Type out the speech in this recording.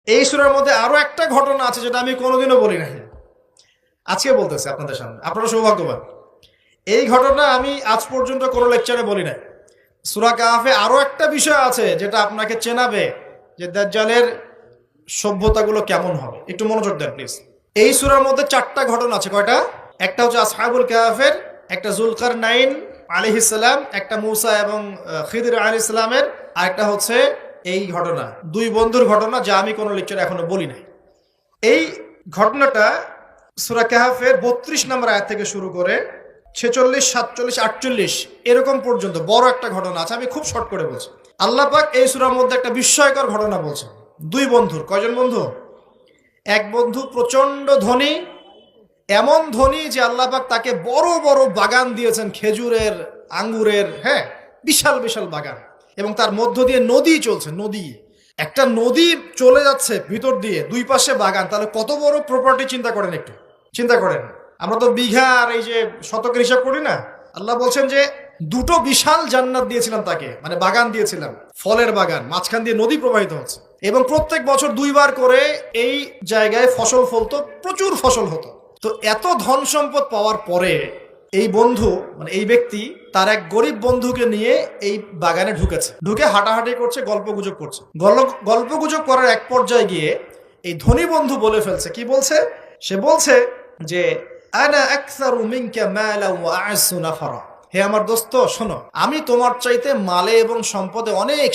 এই সূরার মধ্যে আরো একটা ঘটনা আছে যেটা আমি কোনোদিনও বলি নাই, আজকে বলতেছি আপনাদের সামনে। আপনারা সৌভাগ্যবান, এই ঘটনা আমি আজ পর্যন্ত কোনো লেকচারে বলি নাই। সূরা কাহাফে আরো একটা বিষয় আছে যেটা আপনাকে চেনাবে যে দাজ্জালের সভ্যতাগুলো কেমন হবে। একটু মনোযোগ দেন প্লিজ। এই সূরার মধ্যে চারটা ঘটনা আছে। কয়টা? একটা হচ্ছে আসহাবুল কাহাফের, একটা জুলকারনাইন আলাইহিস সালাম, একটা মূসা এবং খিদির আলাইহিস সালামের, আর একটা হচ্ছে এই ঘটনা, দুই বন্ধুর ঘটনা, যা আমি কোনো লেকচারে এখনো বলি নাই। এই ঘটনাটা সূরা কাহাফের 32 নম্বর আয়াত থেকে শুরু করে 46, 47, 48 এরকম পর্যন্ত বড় একটা ঘটনা আছে। আমি খুব শর্ট করে বলছি। আল্লাহ পাক এই সূরার মধ্যে একটা বিস্ময়কর ঘটনা বলছেন। দুই বন্ধুর, কয়জন বন্ধু? এক বন্ধু প্রচন্ড ধনী, এমন ধনী যে আল্লাহ পাক তাকে বড় বড় বাগান দিয়েছেন, খেজুরের, আঙ্গুরের, হ্যাঁ, বিশাল বিশাল বাগান, এবং তার মধ্য দিয়ে নদী চলছে। নদী, একটা নদী চলে যাচ্ছে ভিতর দিয়ে, দুই পাশে বাগান। তাহলে কত বড় প্রপার্টি চিন্তা করেন, একটু চিন্তা করেন। আমরা তো বিঘা আর এই যে শতকের হিসাব করি না। আল্লাহ বলছেন যে দুটো বিশাল জান্নাত দিয়েছিলাম তাকে, মানে বাগান দিয়েছিলাম, ফলের বাগান, মাঝখান দিয়ে নদী প্রবাহিত হচ্ছে, এবং প্রত্যেক বছর দুইবার করে এই জায়গায় ফসল ফলতো, প্রচুর ফসল হতো। তো এত ধন সম্পদ পাওয়ার পরে এই বন্ধু, মানে এই ব্যক্তি, তার এক গরিব বন্ধুকে নিয়ে এই বাগানে ঢুকেছে। ঢুকে হাঁটাহাঁটি করছে, গল্পগুজব করছে। গল্পগুজব করার এক পর্যায়ে গিয়ে এই ধনী বন্ধু বলে ফেলছে। কি বলছে? সে বলছে যে আনা আকসারু মিনকা মালান ওয়া আ'আসু নাফারা। হে আমার দোস্ত, শোনো, আমি তোমার চাইতে মালে এবং সম্পদে অনেক